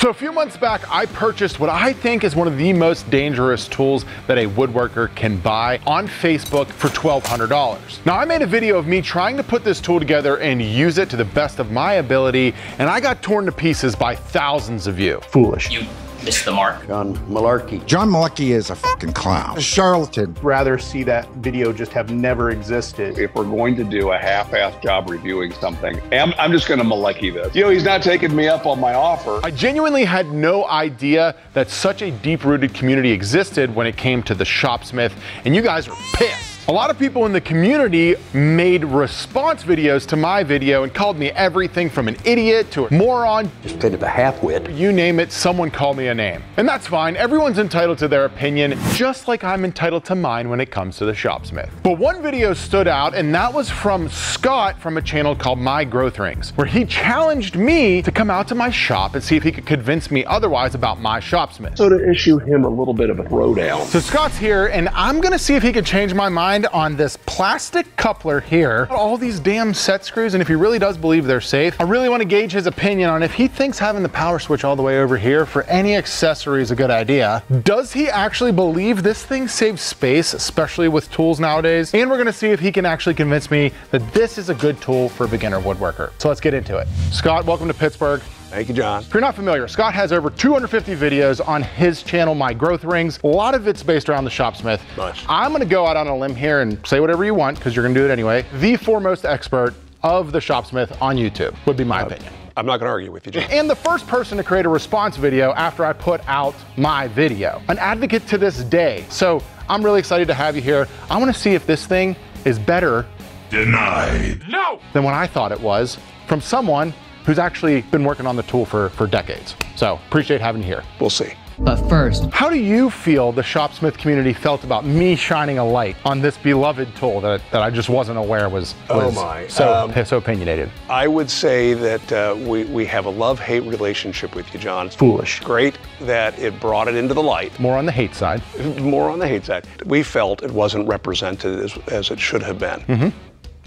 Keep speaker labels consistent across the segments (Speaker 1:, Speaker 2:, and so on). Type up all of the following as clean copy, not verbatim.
Speaker 1: So a few months back, I purchased what I think is one of the most dangerous tools that a woodworker can buy on Facebook for $1,200. Now, I made a video of me trying to put this tool together and use it to the best of my ability, and I got torn to pieces by thousands of you. Foolish.
Speaker 2: You missed the mark.
Speaker 3: John Malecki.
Speaker 4: John Malecki is a fucking clown. A charlatan.
Speaker 5: Rather see that video just have never existed.
Speaker 6: If we're going to do a half-assed job reviewing something, I'm just going to Malecki this. You know, he's not taking me up on my offer.
Speaker 1: I genuinely had no idea that such a deep-rooted community existed when it came to the Shopsmith, and you guys are pissed. A lot of people in the community made response videos to my video and called me everything from an idiot to a moron.
Speaker 3: Just kind of a half-wit.
Speaker 1: You name it, someone called me a name. And that's fine, everyone's entitled to their opinion, just like I'm entitled to mine when it comes to the Shopsmith. But one video stood out, and that was from Scott from a channel called My Growth Rings, where he challenged me to come out to my shop and see if he could convince me otherwise about my Shopsmith.
Speaker 6: So to issue him a little bit of a throwdown.
Speaker 1: So Scott's here, and I'm gonna see if he could change my mind on this plastic coupler here, all these damn set screws, and if he really does believe they're safe. I really want to gauge his opinion on if he thinks having the power switch all the way over here for any accessory is a good idea. Does he actually believe this thing saves space, especially with tools nowadays? And we're gonna see if he can actually convince me that this is a good tool for a beginner woodworker. So let's get into it. Scott, welcome to Pittsburgh.
Speaker 6: Thank you, John.
Speaker 1: If you're not familiar, Scott has over 250 videos on his channel, My Growth Rings. A lot of it's based around the Shopsmith.
Speaker 6: Much.
Speaker 1: I'm gonna go out on a limb here and say whatever you want, because you're gonna do it anyway. The foremost expert of the Shopsmith on YouTube, would be my opinion.
Speaker 6: I'm not gonna argue with you, John.
Speaker 1: And the first person to create a response video after I put out my video. An advocate to this day. So I'm really excited to have you here. I wanna see if this thing is better
Speaker 4: Denied.
Speaker 1: no, than what I thought it was from someone who's actually been working on the tool for decades. So appreciate having you here.
Speaker 6: We'll see.
Speaker 2: But first,
Speaker 1: How do you feel the Shopsmith community felt about me shining a light on this beloved tool that I just wasn't aware was so opinionated?
Speaker 7: I would say that we have a love-hate relationship with you, John. It's
Speaker 1: Foolish.
Speaker 7: great that it brought it into the light.
Speaker 1: More on the hate side.
Speaker 7: More on the hate side. We felt it wasn't represented as it should have been.
Speaker 1: Mm-hmm.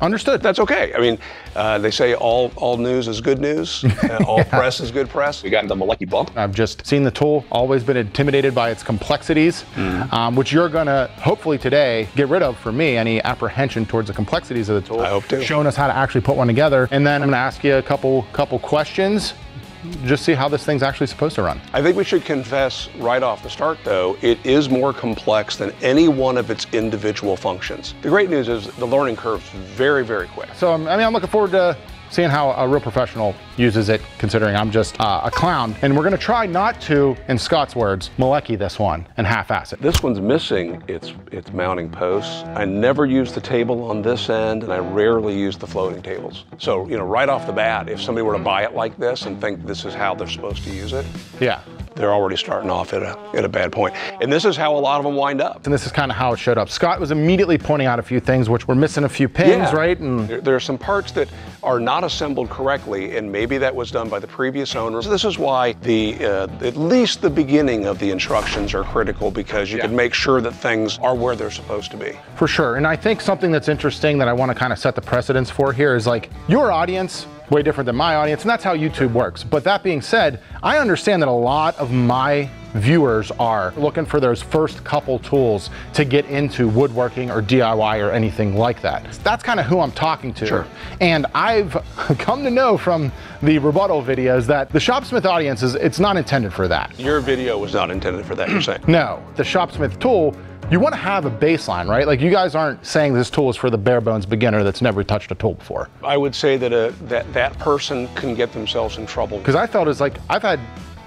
Speaker 1: Understood.
Speaker 7: That's okay. I mean, they say all news is good news. All press is good press.
Speaker 6: We got the Malecki bump.
Speaker 1: I've just seen the tool, always been intimidated by its complexities, which you're gonna hopefully today get rid of for me, any apprehension towards the complexities of the tool.
Speaker 7: I hope to.
Speaker 1: Showing us how to actually put one together. And then I'm gonna ask you a couple questions, just see how this thing's actually supposed to run.
Speaker 7: I think we should confess right off the start, though, it is more complex than any one of its individual functions. The great news is the learning curve's very, very quick.
Speaker 1: So, I'm looking forward to seeing how a real professional uses it, considering I'm just a clown. And we're gonna try not to, in Scott's words, Malecki this one and half-ass it.
Speaker 7: This one's missing its mounting posts. I never use the table on this end, and I rarely use the floating tables. So, you know, right off the bat, if somebody were to buy it like this and think this is how they're supposed to use it,
Speaker 1: Yeah.
Speaker 7: they're already starting off at a bad point. And this is how a lot of them wind up.
Speaker 1: And this is kind of how it showed up. Scott was immediately pointing out a few things, which were missing a few pins, right? And
Speaker 7: There are some parts that are not assembled correctly, and maybe that was done by the previous owners. This is why at least the beginning of the instructions are critical, because you can make sure that things are where they're supposed to be.
Speaker 1: For sure. And I think something that's interesting that I want to kind of set the precedence for here is like your audience, way different than my audience, and that's how YouTube works. But that being said, I understand that a lot of my viewers are looking for those first couple tools to get into woodworking or DIY or anything like that. That's kind of who I'm talking to.
Speaker 7: Sure.
Speaker 1: And I've come to know from the rebuttal videos that the Shopsmith audience it's not intended for that.
Speaker 7: Your video was not intended for that, you're saying?
Speaker 1: No, the Shopsmith tool, you want to have a baseline, right? Like you guys aren't saying this tool is for the bare bones beginner that's never touched a tool before.
Speaker 7: I would say that that person can get themselves in trouble.
Speaker 1: Because I felt it's like, I've had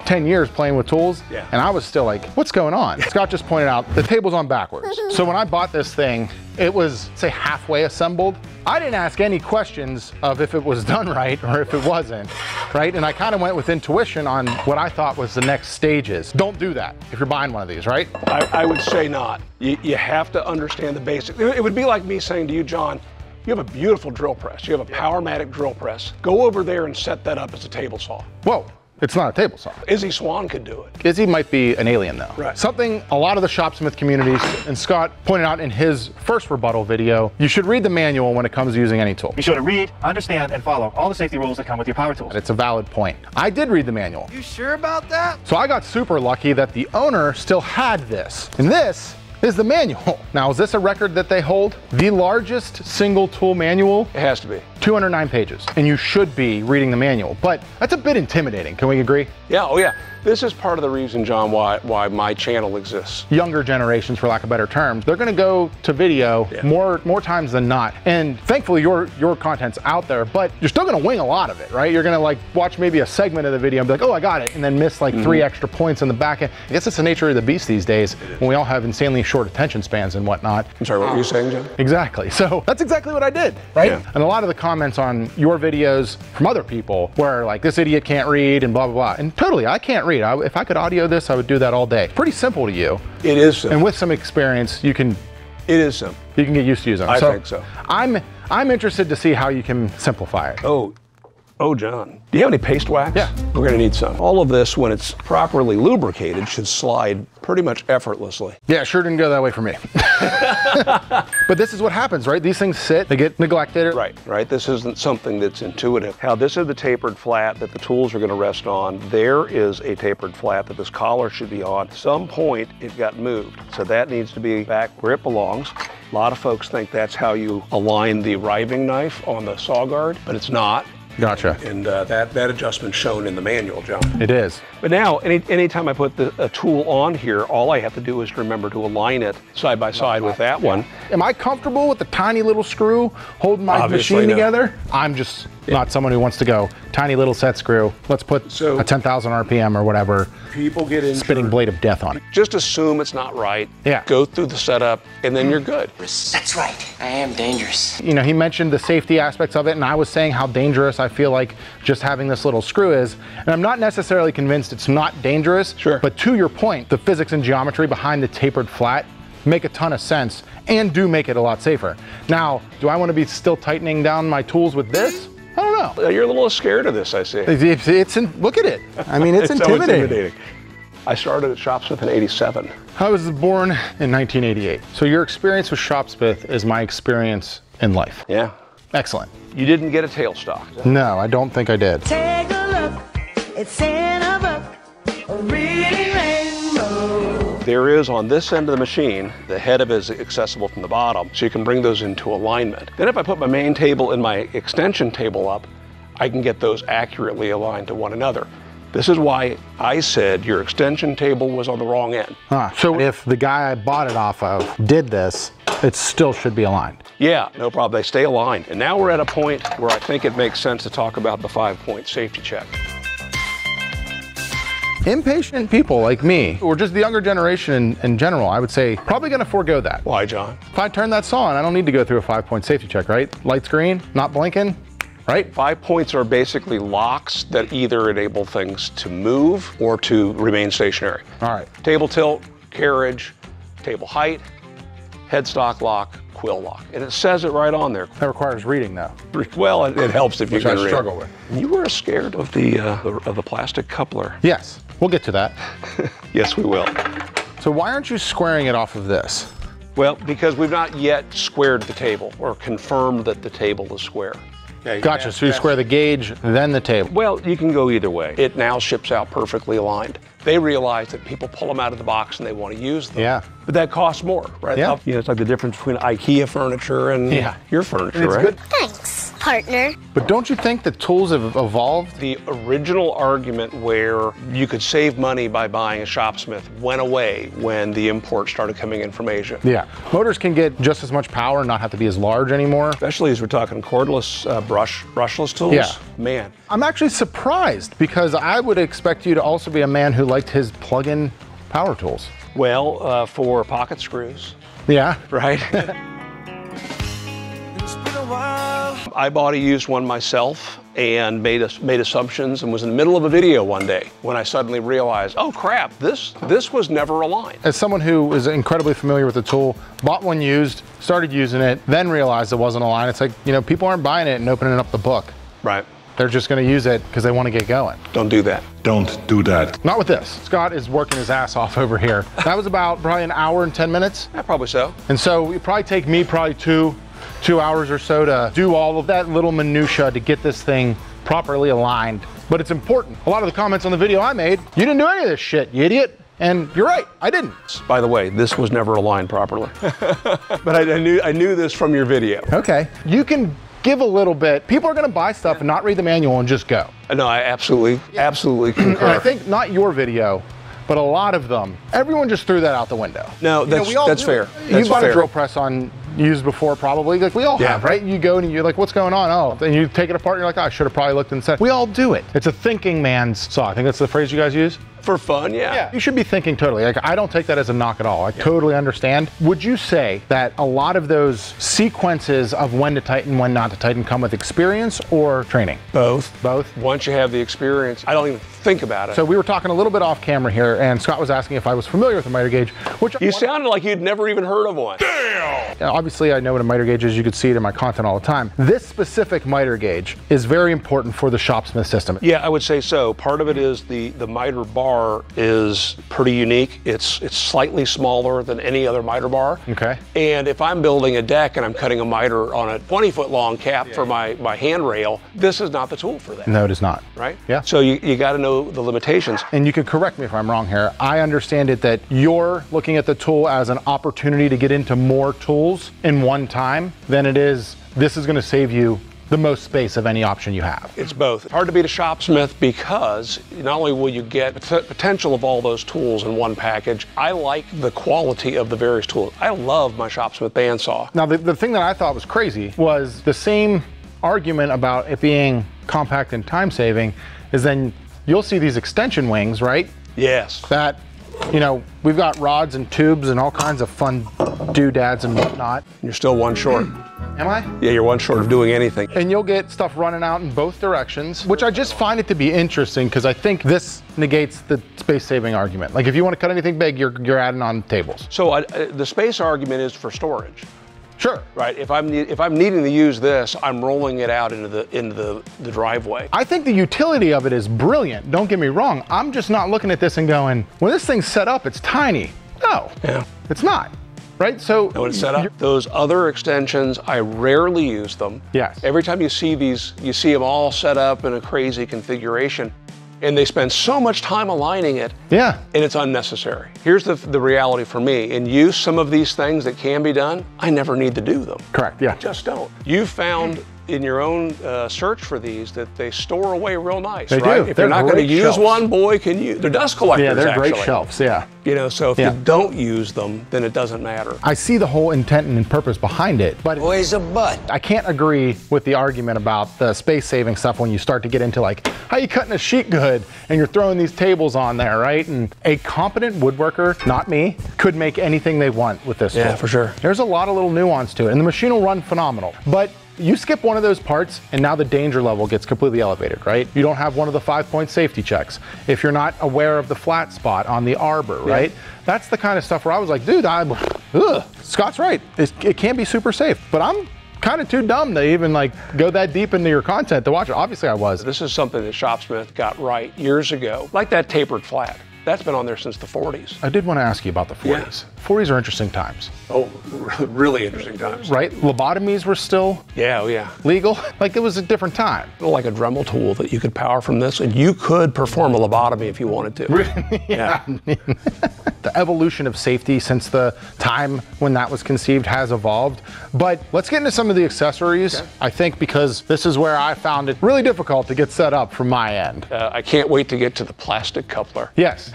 Speaker 1: 10 years playing with tools, and I was still like, what's going on? Scott just pointed out, the table's on backwards. So when I bought this thing, it was, say, halfway assembled. I didn't ask any questions of if it was done right or if it wasn't, right? And I kind of went with intuition on what I thought was the next stages. Don't do that if you're buying one of these, right?
Speaker 7: I would say not. You have to understand the basics. It would be like me saying to you, John, you have a beautiful drill press. You have a Powermatic drill press. Go over there and set that up as a table saw.
Speaker 1: Whoa. it's not a table saw.
Speaker 7: Izzy Swan could do it.
Speaker 1: Izzy might be an alien though.
Speaker 7: Right.
Speaker 1: Something a lot of the Shopsmith communities, and Scott pointed out in his first rebuttal video, you should read the manual when it comes to using any tool.
Speaker 8: Be sure to read, understand, and follow all the safety rules that come with your power tools.
Speaker 1: It's a valid point. I did read the manual.
Speaker 9: You sure about that?
Speaker 1: So I got super lucky that the owner still had this. And this is the manual. Now, is this a record that they hold? The largest single tool manual?
Speaker 7: It has to be.
Speaker 1: 209 pages. And you should be reading the manual, but that's a bit intimidating. Can we agree?
Speaker 7: Yeah, oh yeah. This is part of the reason, John, why my channel exists.
Speaker 1: Younger generations, for lack of better terms, they're gonna go to video more times than not. And thankfully your content's out there, but you're still gonna wing a lot of it, right? You're gonna like watch maybe a segment of the video and be like, oh, I got it, and then miss like 3 extra points in the back end. I guess it's the nature of the beast these days when we all have insanely short attention spans and whatnot.
Speaker 7: I'm sorry, what were you saying, John?
Speaker 1: Exactly, so that's exactly what I did, right?
Speaker 7: Yeah.
Speaker 1: And a lot of the comments on your videos from other people were like, this idiot can't read and blah, blah, blah. And totally, I can't read. If I could audio this, I would do that all day. Pretty simple to you.
Speaker 7: It is simple.
Speaker 1: And with some experience, you can
Speaker 7: It is simple.
Speaker 1: get used to using it.
Speaker 7: I think so.
Speaker 1: I'm interested to see how you can simplify it.
Speaker 7: Oh, John, do you have any paste wax?
Speaker 1: Yeah.
Speaker 7: We're gonna need some. All of this, when it's properly lubricated, should slide pretty much effortlessly.
Speaker 1: Yeah, sure didn't go that way for me. But this is what happens, right? These things sit, they get neglected.
Speaker 7: Right. This isn't something that's intuitive. How this is the tapered flat that the tools are gonna rest on. There is a tapered flat that this collar should be on. At some point, it got moved. So that needs to be back where it belongs. A lot of folks think that's how you align the riving knife on the saw guard, but it's not.
Speaker 1: Gotcha.
Speaker 7: And that adjustment's shown in the manual, John.
Speaker 1: It is.
Speaker 7: But now, anytime I put a tool on here, all I have to do is remember to align it side by side with that one.
Speaker 1: Am I comfortable with the tiny little screw holding my
Speaker 7: Obviously
Speaker 1: machine
Speaker 7: not.
Speaker 1: together? I'm just not someone who wants to go tiny little set screw. Let's put a 10,000 RPM or whatever.
Speaker 7: People get injured.
Speaker 1: Spinning blade of death on it.
Speaker 7: Just assume it's not right.
Speaker 1: Yeah.
Speaker 7: Go through the setup, and then you're good.
Speaker 2: That's right. I am dangerous.
Speaker 1: You know, he mentioned the safety aspects of it, and I was saying how dangerous I feel like just having this little screw is. And I'm not necessarily convinced it's not dangerous.
Speaker 7: Sure.
Speaker 1: But to your point, the physics and geometry behind the tapered flat make a ton of sense and do make it a lot safer. Now, do I want to be still tightening down my tools with this? I don't know.
Speaker 7: You're a little scared of this, I see.
Speaker 1: Look at it. I mean, it's
Speaker 7: so
Speaker 1: intimidating.
Speaker 7: I started at Shopsmith in '87.
Speaker 1: I was born in 1988. So your experience with Shopsmith is my experience in life.
Speaker 7: Yeah.
Speaker 1: Excellent.
Speaker 7: You didn't get a tailstock.
Speaker 1: No, I don't think I did.
Speaker 10: Take a look, it's in a book, a reading rainbow.
Speaker 7: There is, on this end of the machine, the head of it is accessible from the bottom, so you can bring those into alignment. Then if I put my main table and my extension table up, I can get those accurately aligned to one another. This is why I said your extension table was on the wrong end.
Speaker 1: So if the guy I bought it off of did this, it still should be aligned.
Speaker 7: Yeah, no problem, they stay aligned. And now we're at a point where I think it makes sense to talk about the 5-point safety check.
Speaker 1: Impatient people like me, or just the younger generation in general, I would say probably gonna forego that.
Speaker 7: Why, John?
Speaker 1: If I turn that saw on, I don't need to go through a 5-point safety check, right? Lights green, not blinking, right?
Speaker 7: 5 points are basically locks that either enable things to move or to remain stationary.
Speaker 1: All right.
Speaker 7: Table tilt, carriage, table height, headstock lock, quill lock. And it says it right on there.
Speaker 1: That requires reading though.
Speaker 7: Well, it helps if you
Speaker 1: Which
Speaker 7: can
Speaker 1: I
Speaker 7: read.
Speaker 1: struggle with.
Speaker 7: You were scared of the plastic coupler.
Speaker 1: Yes, we'll get to that.
Speaker 7: Yes, we will.
Speaker 1: So why aren't you squaring it off of this?
Speaker 7: Well, because we've not yet squared the table or confirmed that the table is square. Okay,
Speaker 1: Gotcha, so you square the gauge, then the table.
Speaker 7: Well, you can go either way. It now ships out perfectly aligned. They realize that people pull them out of the box and they want to use them.
Speaker 1: Yeah.
Speaker 7: But that costs more, right?
Speaker 1: Yeah.
Speaker 7: You know, it's like the difference between IKEA furniture and your furniture,
Speaker 1: It's
Speaker 7: right?
Speaker 1: good.
Speaker 10: Thanks, partner.
Speaker 1: But don't you think the tools have evolved?
Speaker 7: The original argument where you could save money by buying a Shopsmith went away when the imports started coming in from Asia.
Speaker 1: Yeah, motors can get just as much power and not have to be as large anymore.
Speaker 7: Especially as we're talking cordless, brushless tools.
Speaker 1: Yeah.
Speaker 7: Man.
Speaker 1: I'm actually surprised because I would expect you to also be a man who liked his plug-in power tools.
Speaker 7: Well, for pocket screws,
Speaker 1: Yeah.
Speaker 7: right? I bought a used one myself and made assumptions and was in the middle of a video one day when I suddenly realized, oh crap, this was never aligned.
Speaker 1: As someone who is incredibly familiar with the tool, bought one used, started using it, then realized it wasn't aligned. It's like, you know, people aren't buying it and opening up the book.
Speaker 7: Right.
Speaker 1: They're just gonna use it because they want to get going.
Speaker 7: Don't do that.
Speaker 4: Don't do that.
Speaker 1: Not with this. Scott is working his ass off over here. That was about probably an hour and 10 minutes.
Speaker 7: Yeah, probably so.
Speaker 1: And so it probably take me probably two hours or so to do all of that little minutia to get this thing properly aligned. But it's important. A lot of the comments on the video I made, you didn't do any of this shit, you idiot. And you're right, I didn't.
Speaker 7: By the way, this was never aligned properly. But I knew this from your video.
Speaker 1: Okay. You can give a little bit. People are gonna buy stuff and not read the manual and just go.
Speaker 7: No, I absolutely concur.
Speaker 1: And I think not your video, but a lot of them, everyone just threw that out the window.
Speaker 7: No, that's fair.
Speaker 1: You've bought a drill press on used before probably, like we all have, right? You go and you're like, what's going on? Oh, and you take it apart and you're like, oh, I should have probably looked and said, we all do it. It's a thinking man's saw. I think that's the phrase you guys use.
Speaker 7: For fun, yeah.
Speaker 1: You should be thinking totally. Like, I don't take that as a knock at all. I totally understand. Would you say that a lot of those sequences of when to tighten, when not to tighten come with experience or training?
Speaker 7: Both.
Speaker 1: Both?
Speaker 7: Once you have the experience, I don't even think about it.
Speaker 1: So we were talking a little bit off camera here, and Scott was asking if I was familiar with a miter gauge, which
Speaker 7: you sounded like you'd never even heard of one.
Speaker 1: Damn! Obviously, I know what a miter gauge is. You could see it in my content all the time. This specific miter gauge is very important for the Shopsmith system.
Speaker 7: Yeah, I would say so. Part of it is the miter bar is pretty unique. It's slightly smaller than any other miter bar.
Speaker 1: Okay.
Speaker 7: And if I'm building a deck and I'm cutting a miter on a 20-foot long cap for my handrail, this is not the tool for that.
Speaker 1: No, it is not.
Speaker 7: Right?
Speaker 1: Yeah.
Speaker 7: So you got to know the limitations.
Speaker 1: And you can correct me if I'm wrong here. I understand it that you're looking at the tool as an opportunity to get into more tools in one time than it is, this is going to save you the most space of any option you have.
Speaker 7: It's both. It's hard to beat a Shopsmith because not only will you get potential of all those tools in one package, I like the quality of the various tools. I love my Shopsmith bandsaw.
Speaker 1: Now the thing that I thought was crazy was the same argument about it being compact and time saving is then you'll see these extension wings, right?
Speaker 7: Yes.
Speaker 1: That, you know, we've got rods and tubes and all kinds of fun doodads and whatnot.
Speaker 7: You're still one short.
Speaker 1: Am I?
Speaker 7: Yeah, you're one short of doing anything.
Speaker 1: And you'll get stuff running out in both directions, which I just find it to be interesting because I think this negates the space-saving argument. Like if you want to cut anything big, you're adding on tables.
Speaker 7: So the space argument is for storage.
Speaker 1: Sure.
Speaker 7: Right. If I'm needing to use this, I'm rolling it out into the driveway.
Speaker 1: I think the utility of it is brilliant. Don't get me wrong. I'm just not looking at this and going, when this thing's set up, it's tiny. No, it's not. Right, so
Speaker 7: when it's set up, those other extensions, I rarely use them.
Speaker 1: Yes.
Speaker 7: Every time you see these, you see them all set up in a crazy configuration, and they spend so much time aligning it.
Speaker 1: Yeah.
Speaker 7: And it's unnecessary. Here's the reality for me. In use, some of these things that can be done, I never need to do them.
Speaker 1: Correct. Yeah.
Speaker 7: I just don't. You found in your own search for these that they store away real nice.
Speaker 1: They
Speaker 7: right?
Speaker 1: do.
Speaker 7: If you're not going to use one, boy, can you? They're dust collectors.
Speaker 1: Yeah, they're
Speaker 7: actually.
Speaker 1: great shelves. Yeah.
Speaker 7: You know, so if you don't use them, then it doesn't matter.
Speaker 1: I see the whole intent and purpose behind it, but
Speaker 2: Boy's a butt.
Speaker 1: I can't agree with the argument about the space-saving stuff when you start to get into like, how you cutting a sheet good and you're throwing these tables on there, right? And a competent woodworker, not me, could make anything they want with this tool.
Speaker 7: For sure.
Speaker 1: There's a lot of little nuance to it, and the machine will run phenomenal. But you skip one of those parts and now the danger level gets completely elevated, right? You don't have one of the 5-point safety checks. If you're not aware of the flat spot on the arbor, right? That's the kind of stuff where I was like, dude, Scott's right. It can be super safe, but I'm kind of too dumb to even like go that deep into your content to watch it. Obviously I was.
Speaker 7: This is something that Shopsmith got right years ago, like that tapered flat. That's been on there since the 40s.
Speaker 1: I did want to ask you about the 40s. 40s are interesting times.
Speaker 7: Oh, really interesting times.
Speaker 1: Right? Lobotomies were still legal. Like it was a different time.
Speaker 7: Like a Dremel tool that you could power from this, and you could perform a lobotomy if you wanted to.
Speaker 1: Yeah. The evolution of safety since the time when that was conceived has evolved. But let's get into some of the accessories. Okay. I think because this is where I found it really difficult to get set up from my end.
Speaker 7: I can't wait to get to the plastic coupler.
Speaker 1: Yes.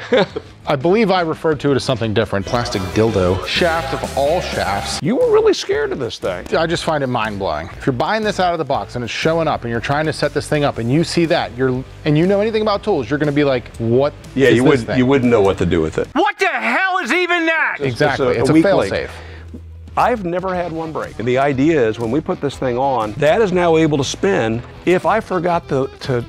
Speaker 1: I believe I referred to it as something different. Plastic dildo. Shaft of all shafts.
Speaker 7: You were really scared of this thing.
Speaker 1: I just find it mind-blowing. If you're buying this out of the box and it's showing up and you're trying to set this thing up and you see that, and you know anything about tools, you're gonna be like, what is this thing?
Speaker 7: You wouldn't know what to do with it.
Speaker 2: What the hell is even that?
Speaker 1: Exactly, it's a fail-safe.
Speaker 7: I've never had one break. And the idea is when we put this thing on, that is now able to spin if I forgot to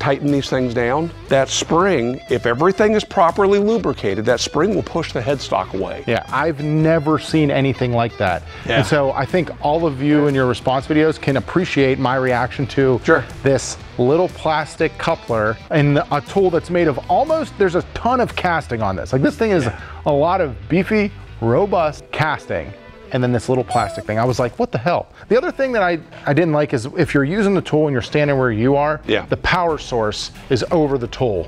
Speaker 7: tighten these things down, that spring, if everything is properly lubricated, that spring will push the headstock away.
Speaker 1: Yeah, I've never seen anything like that.
Speaker 7: Yeah.
Speaker 1: And so I think all of you in your response videos can appreciate my reaction to this little plastic coupler and a tool that's made of almost, there's a ton of casting on this. Like this thing is a lot of beefy, robust casting. And then this little plastic thing. I was like, what the hell? The other thing that I didn't like is if you're using the tool and you're standing where you are, the power source is over the tool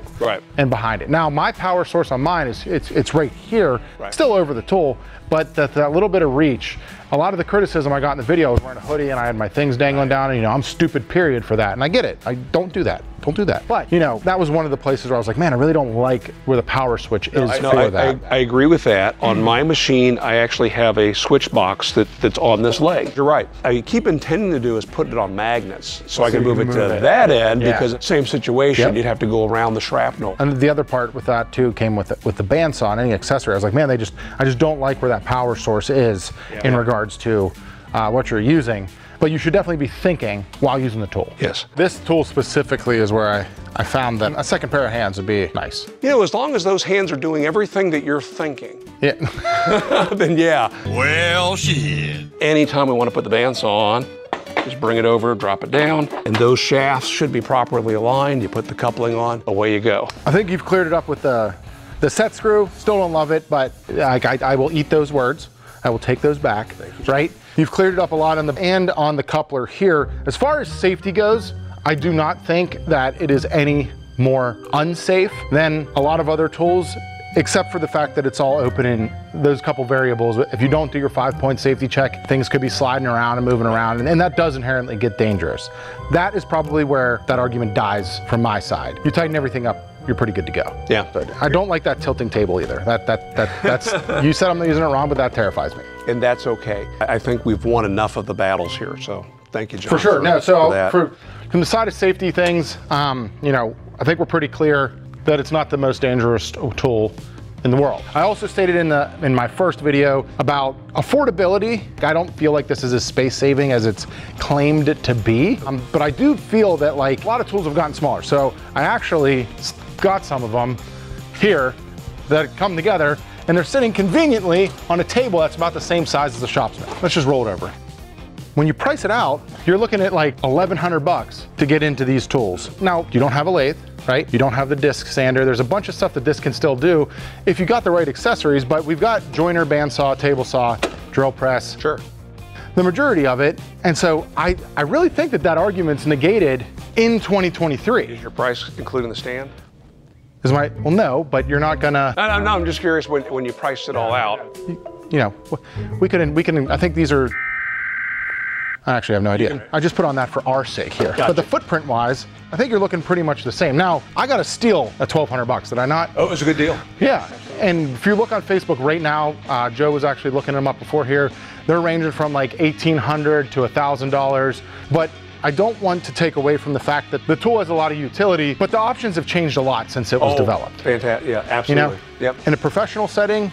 Speaker 1: and behind it. Now my power source on mine is it's right here, still over the tool, but that little bit of reach. A lot of the criticism I got in the video, I was wearing a hoodie and I had my things dangling down, and you know, I'm stupid period for that. And I get it, I don't do that. Don't do that. But, you know, that was one of the places where I was like, man, I really don't like where the power switch is for that.
Speaker 7: I agree with that. On my machine, I actually have a switch box that's on this leg. You're right. I keep intending to do is put it on magnets so I can move it to that end, because same situation, you'd have to go around the shrapnel.
Speaker 1: And the other part with that too came with the bandsaw and any accessory. I was like, man, I just don't like where that power source is in regards to what you're using. But you should definitely be thinking while using the tool.
Speaker 7: Yes.
Speaker 1: This tool specifically is where I found that a second pair of hands would be nice.
Speaker 7: You know, as long as those hands are doing everything that you're thinking, then yeah.
Speaker 4: Well, shit.
Speaker 7: Anytime we want to put the bandsaw on, just bring it over, drop it down, and those shafts should be properly aligned. You put the coupling on, away you go.
Speaker 1: I think you've cleared it up with the set screw. Still don't love it, but I will eat those words. I will take those back, right? You've cleared it up a lot on the coupler here. As far as safety goes, I do not think that it is any more unsafe than a lot of other tools, except for the fact that it's all open in those couple variables. If you don't do your 5-point safety check, things could be sliding around and moving around, and that does inherently get dangerous. That is probably where that argument dies from my side. You tighten everything up, you're pretty good to go.
Speaker 7: Yeah.
Speaker 1: But I don't like that tilting table either. That's you said I'm using it wrong, but that terrifies me.
Speaker 7: And that's okay. I think we've won enough of the battles here, so thank you, John.
Speaker 1: For sure. No, so
Speaker 7: for
Speaker 1: from the side of safety things, you know, I think we're pretty clear that it's not the most dangerous tool in the world. I also stated in my first video about affordability. I don't feel like this is as space saving as it's claimed it to be, but I do feel that like a lot of tools have gotten smaller. So I actually got some of them here that come together, and they're sitting conveniently on a table that's about the same size as the Shopsmith. Let's just roll it over. When you price it out, you're looking at like 1,100 bucks to get into these tools. Now, you don't have a lathe, right? You don't have the disc sander. There's a bunch of stuff that this can still do if you got the right accessories, but we've got joiner, bandsaw, table saw, drill press.
Speaker 7: Sure.
Speaker 1: The majority of it. And so I really think that argument's negated in 2023.
Speaker 7: Is your price including the stand?
Speaker 1: Well, no, but you're not gonna.
Speaker 7: No, I'm just curious when you priced it all out.
Speaker 1: You know, we can, I think these are, I actually have no idea. I just put on that for our sake here.
Speaker 7: Gotcha.
Speaker 1: But the footprint wise, I think you're looking pretty much the same. Now, I got a steal at 1,200 bucks, did I not?
Speaker 7: Oh, it was a good deal.
Speaker 1: Yeah, and if you look on Facebook right now, Joe was actually looking them up before here. They're ranging from like $1,800 to $1,000, but I don't want to take away from the fact that the tool has a lot of utility, but the options have changed a lot since it was developed.
Speaker 7: Fantastic, yeah, absolutely.
Speaker 1: You know, in a professional setting,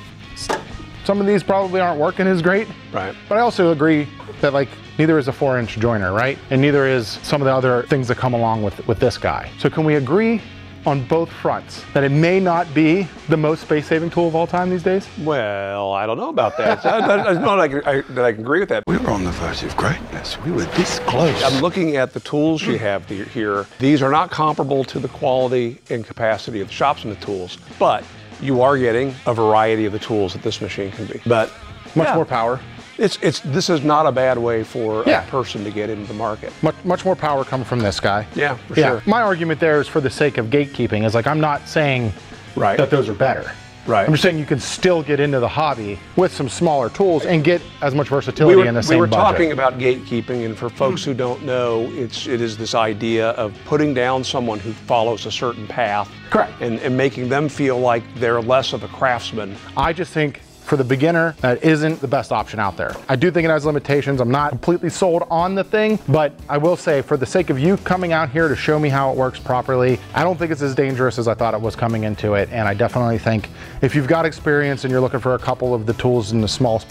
Speaker 1: some of these probably aren't working as great.
Speaker 7: Right.
Speaker 1: But I also agree that like neither is a 4-inch joiner, right? And neither is some of the other things that come along with this guy. So can we agree on both fronts that it may not be the most space-saving tool of all time these days?
Speaker 7: Well, I don't know about that. I don't know that I can agree with that.
Speaker 4: We were on the verge of greatness. We were this close.
Speaker 7: I'm looking at the tools you have here. These are not comparable to the quality and capacity of the Shopsmith tools, but you are getting a variety of the tools that this machine can be. But
Speaker 1: much more power.
Speaker 7: This is not a bad way for a person to get into the market.
Speaker 1: Much more power coming from this guy.
Speaker 7: Yeah, for sure.
Speaker 1: My argument there is for the sake of gatekeeping. Is like I'm not saying that those are better.
Speaker 7: Right.
Speaker 1: I'm just saying you can still get into the hobby with some smaller tools and get as much versatility in the same budget.
Speaker 7: We were talking about gatekeeping, and for folks who don't know, it is this idea of putting down someone who follows a certain path.
Speaker 1: Correct.
Speaker 7: And making them feel like they're less of a craftsman.
Speaker 1: I just think for the beginner, that isn't the best option out there. I do think it has limitations. I'm not completely sold on the thing, but I will say for the sake of you coming out here to show me how it works properly, I don't think it's as dangerous as I thought it was coming into it. And I definitely think if you've got experience and you're looking for a couple of the tools in the small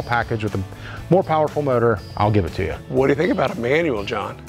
Speaker 1: package with a more powerful motor, I'll give it to you.
Speaker 7: What do you think about a manual, John?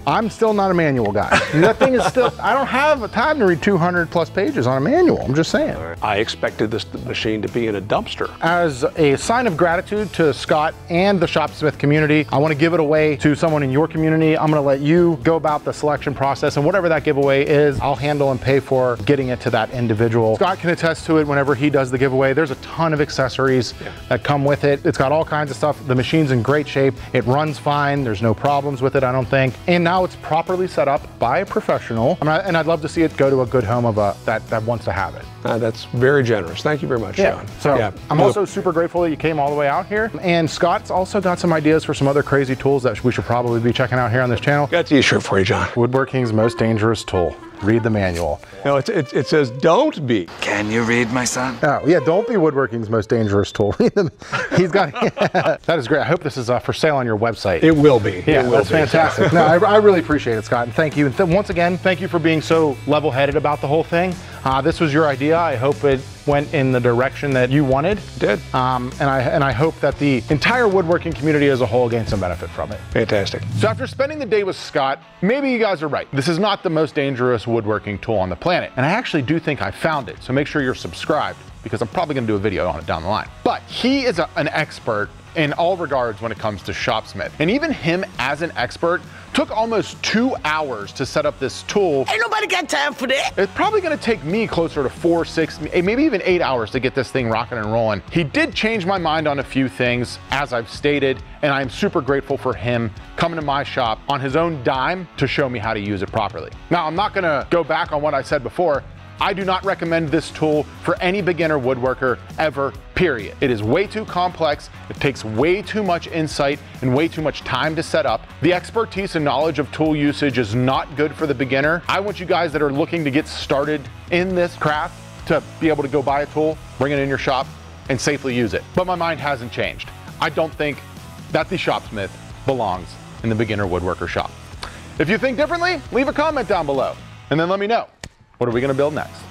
Speaker 1: I'm still not a manual guy. That thing is still, I don't have time to read 200 plus pages on a manual, I'm just saying.
Speaker 7: I expected this machine to be in a dumpster.
Speaker 1: As a sign of gratitude to Scott and the Shopsmith community, I want to give it away to someone in your community. I'm going to let you go about the selection process, and whatever that giveaway is, I'll handle and pay for getting it to that individual. Scott can attest to it whenever he does the giveaway. There's a ton of accessories that come with it. It's got all kinds of stuff. The machine's in great shape. It runs fine. There's no problems with it, I don't think. And now it's properly set up by a professional. And I'd love to see it go to a good home of that wants to have it.
Speaker 7: That's very generous. Thank you very much, John.
Speaker 1: So I'm also super grateful that you came all the way out here. And Scott's also got some ideas for some other crazy tools that we should probably be checking out here on this channel.
Speaker 7: Got a t-shirt for you, John.
Speaker 1: Woodworking's most dangerous tool. Read the manual.
Speaker 7: No, it says don't be.
Speaker 2: Can you read, my son?
Speaker 1: Oh, yeah, don't be Woodworking's most dangerous tool. Read them. He's got, that is great. I hope this is for sale on your website.
Speaker 7: It will be.
Speaker 1: Yeah, that's fantastic. No, I really appreciate it, Scott, and thank you. And once again, thank you for being so level-headed about the whole thing. This was your idea. I hope it went in the direction that you wanted.
Speaker 7: It did.
Speaker 1: And I hope that the entire woodworking community as a whole gained some benefit from it.
Speaker 7: Fantastic.
Speaker 1: So after spending the day with Scott, maybe you guys are right. This is not the most dangerous woodworking tool on the planet. And I actually do think I found it. So make sure you're subscribed, because I'm probably gonna do a video on it down the line. But he is an expert in all regards when it comes to Shopsmith. And even him as an expert took almost 2 hours to set up this tool.
Speaker 2: Ain't nobody got time for that.
Speaker 1: It's probably gonna take me closer to 4, 6, maybe even 8 hours to get this thing rocking and rolling. He did change my mind on a few things, as I've stated, and I'm super grateful for him coming to my shop on his own dime to show me how to use it properly. Now, I'm not gonna go back on what I said before. I do not recommend this tool for any beginner woodworker ever, period. It is way too complex. It takes way too much insight and way too much time to set up. The expertise and knowledge of tool usage is not good for the beginner. I want you guys that are looking to get started in this craft to be able to go buy a tool, bring it in your shop, and safely use it. But my mind hasn't changed. I don't think that the Shopsmith belongs in the beginner woodworker shop. If you think differently, leave a comment down below, and then let me know. What are we gonna build next?